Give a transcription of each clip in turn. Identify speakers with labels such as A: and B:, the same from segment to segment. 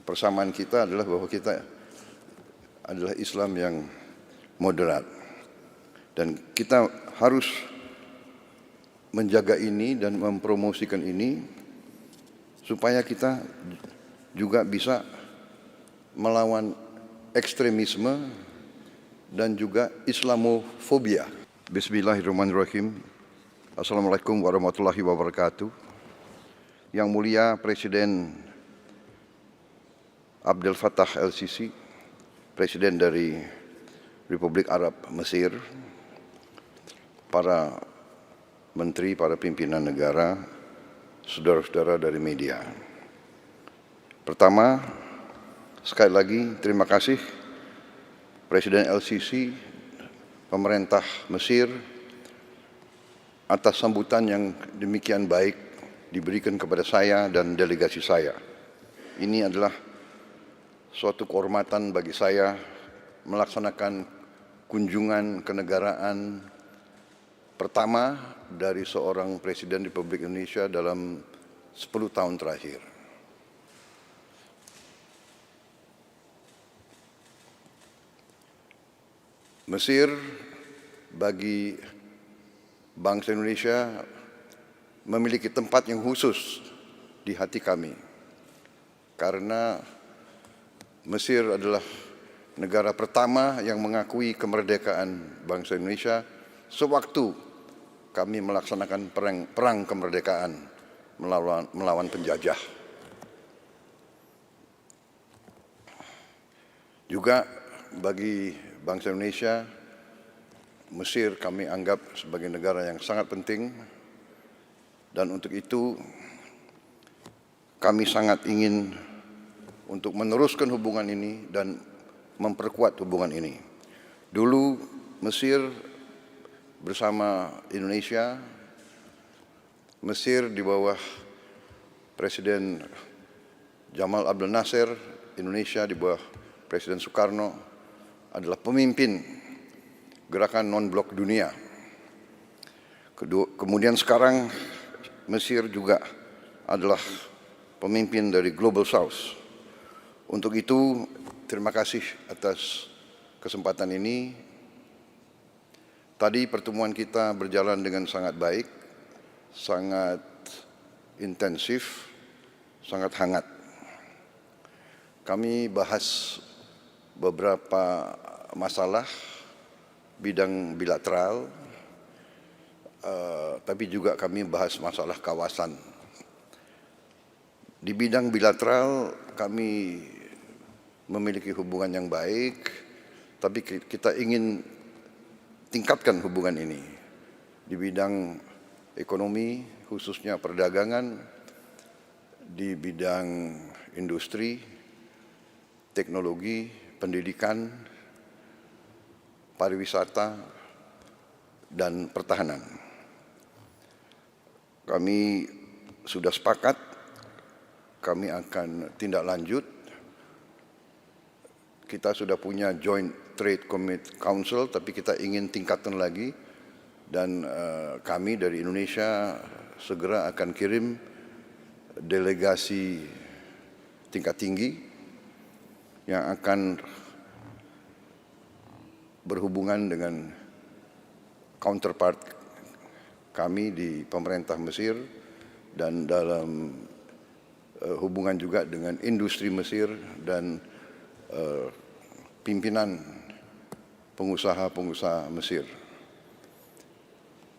A: persamaan kita adalah bahwa kita adalah Islam yang moderat. Dan kita harus menjaga ini dan mempromosikan ini supaya kita juga bisa melawan ekstremisme dan juga Islamofobia. Bismillahirrahmanirrahim. Assalamualaikum warahmatullahi wabarakatuh. Yang mulia Presiden Abdel Fattah El-Sisi, Presiden dari Republik Arab Mesir, para menteri, para pimpinan negara, saudara-saudara dari media. Pertama, sekali lagi terima kasih Presiden El-Sisi, pemerintah Mesir, atas sambutan yang demikian baik diberikan kepada saya dan delegasi saya. Ini adalah suatu kehormatan bagi saya melaksanakan kunjungan kenegaraan pertama dari seorang Presiden Republik Indonesia dalam 10 tahun terakhir. Mesir bagi bangsa Indonesia memiliki tempat yang khusus di hati kami, karena Mesir adalah negara pertama yang mengakui kemerdekaan bangsa Indonesia sewaktu kami melaksanakan perang kemerdekaan melawan penjajah. Juga bagi bangsa Indonesia, Mesir kami anggap sebagai negara yang sangat penting, dan untuk itu kami sangat ingin untuk meneruskan hubungan ini dan memperkuat hubungan ini. Dulu Mesir bersama Indonesia, Mesir di bawah Presiden Jamal Abdel Nasser, Indonesia di bawah Presiden Soekarno adalah pemimpin gerakan non-blok dunia. Kemudian sekarang Mesir juga adalah pemimpin dari Global South. Untuk itu, terima kasih atas kesempatan ini. Tadi pertemuan kita berjalan dengan sangat baik, sangat intensif, sangat hangat. Kami bahas beberapa masalah bidang bilateral, tapi juga kami bahas masalah kawasan. Di bidang bilateral kami memiliki hubungan yang baik, tapi kita ingin tingkatkan hubungan ini. Di bidang ekonomi, khususnya perdagangan, di bidang industri, teknologi, pendidikan, pariwisata, dan pertahanan. Kami sudah sepakat, kami akan tindak lanjut. Kita sudah punya Joint Trade Council, tapi kita ingin tingkatkan lagi. Dan kami dari Indonesia segera akan kirim delegasi tingkat tinggi yang akan berhubungan dengan counterpart kami di pemerintah Mesir, dan dalam hubungan juga dengan industri Mesir dan pimpinan pengusaha-pengusaha Mesir.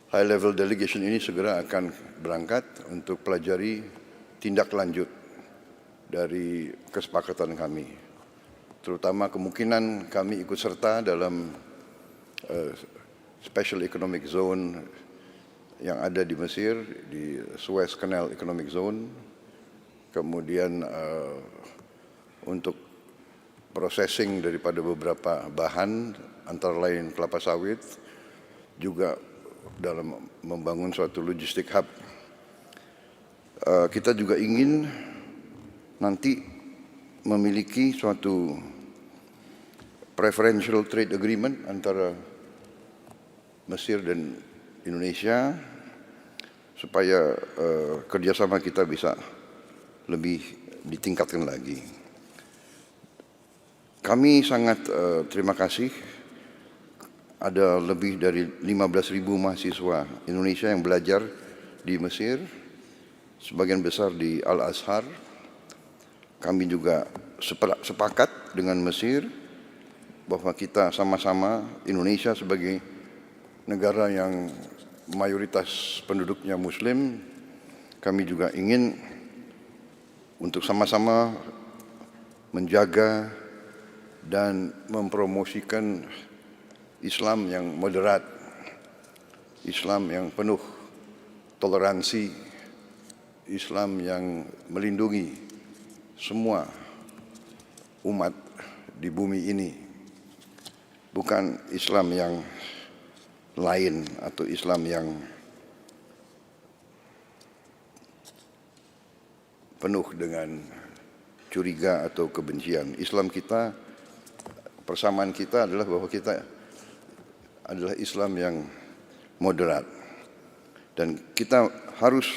A: High level delegation ini segera akan berangkat untuk pelajari tindak lanjut dari kesepakatan kami, terutama kemungkinan kami ikut serta dalam Special Economic Zone yang ada di Mesir, di Suez Canal Economic Zone. Kemudian untuk processing daripada beberapa bahan, antara lain kelapa sawit, juga dalam membangun suatu logistik hub. Kita juga ingin nanti memiliki suatu preferential trade agreement antara Mesir dan Indonesia, supaya kerjasama kita bisa lebih ditingkatkan lagi. Kami sangat terima kasih ada lebih dari 15.000 mahasiswa Indonesia yang belajar di Mesir, sebagian besar di Al-Azhar. Kami juga sepakat dengan Mesir bahwa kita sama-sama, Indonesia sebagai negara yang mayoritas penduduknya Muslim, kami juga ingin untuk sama-sama menjaga dan mempromosikan Islam yang moderat, Islam yang penuh toleransi, Islam yang melindungi semua umat di bumi ini, bukan Islam yang lain atau Islam yang penuh dengan curiga atau kebencian. Islam kita, persamaan kita adalah bahwa kita adalah Islam yang moderat, dan kita harus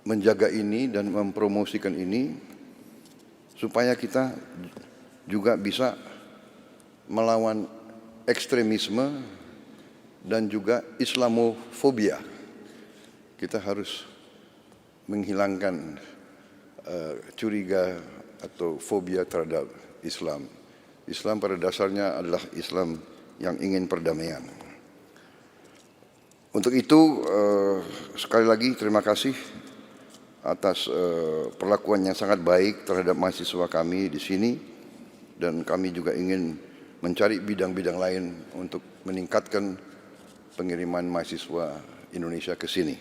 A: menjaga ini dan mempromosikan ini supaya kita juga bisa melawan ekstremisme dan juga Islamofobia. Kita harus menghilangkan curiga atau fobia terhadap Islam. Islam pada dasarnya adalah Islam yang ingin perdamaian. Untuk itu sekali lagi terima kasih atas perlakuan yang sangat baik terhadap mahasiswa kami di sini, dan kami juga ingin mencari bidang-bidang lain untuk meningkatkan pengiriman mahasiswa Indonesia ke sini.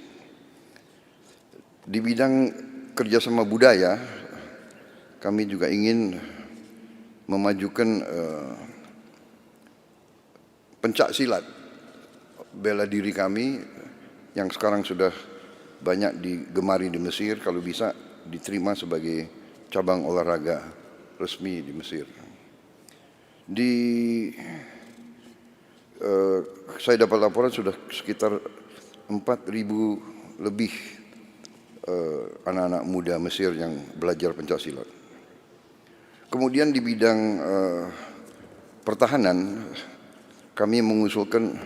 A: Di bidang kerjasama budaya, kami juga ingin memajukan pencak silat bela diri kami yang sekarang sudah banyak digemari di Mesir, kalau bisa diterima sebagai cabang olahraga resmi di Mesir. Saya dapat laporan sudah sekitar 4.000 lebih anak-anak muda Mesir yang belajar pencak silat. Kemudian di bidang pertahanan, kami mengusulkan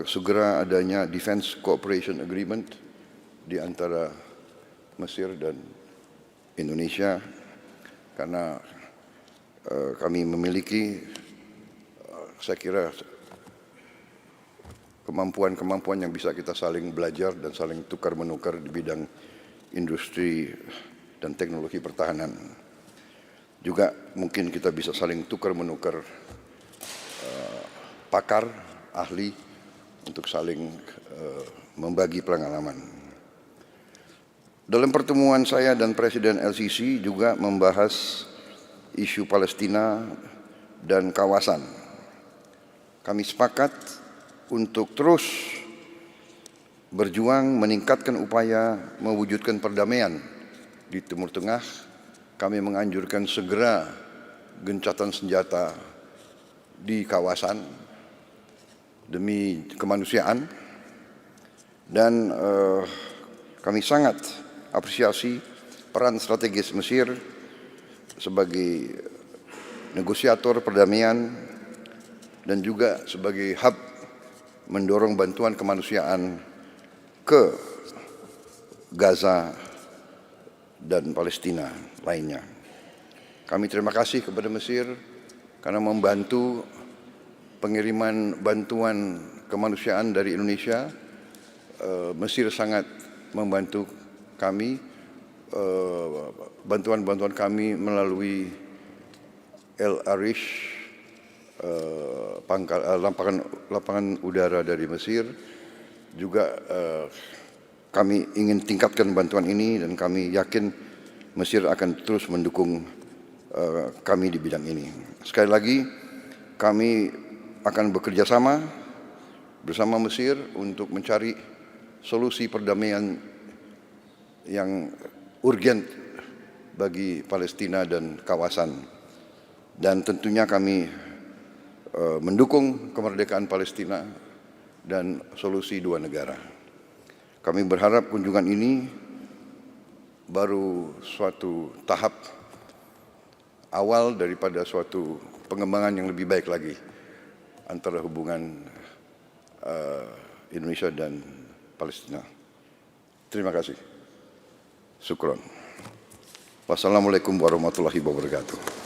A: segera adanya Defense Cooperation Agreement di antara Mesir dan Indonesia, karena kami memiliki saya kira kemampuan yang bisa kita saling belajar dan saling tukar-menukar di bidang industri dan teknologi pertahanan. Juga mungkin kita bisa saling tukar-menukar pakar, ahli, untuk saling membagi pengalaman. Dalam pertemuan saya dan Presiden LCC juga membahas isu Palestina dan kawasan. Kami sepakat untuk terus berjuang meningkatkan upaya mewujudkan perdamaian di Timur Tengah. Kami menganjurkan segera gencatan senjata di kawasan demi kemanusiaan, dan kami sangat apresiasi peran strategis Mesir sebagai negosiator perdamaian dan juga sebagai hub mendorong bantuan kemanusiaan ke Gaza dan Palestina lainnya. Kami terima kasih kepada Mesir karena membantu pengiriman bantuan kemanusiaan dari Indonesia. Mesir sangat membantu kami, bantuan-bantuan kami melalui El Arish, lapangan udara dari Mesir. Juga kami ingin tingkatkan bantuan ini, dan kami yakin Mesir akan terus mendukung kami di bidang ini. Sekali lagi, kami akan bekerja sama bersama Mesir untuk mencari solusi perdamaian yang urgent bagi Palestina dan kawasan. Dan tentunya kami mendukung kemerdekaan Palestina dan solusi dua negara. Kami berharap kunjungan ini baru suatu tahap awal daripada suatu pengembangan yang lebih baik lagi antara hubungan Indonesia dan Palestina. Terima kasih. Syukron. Wassalamualaikum warahmatullahi wabarakatuh.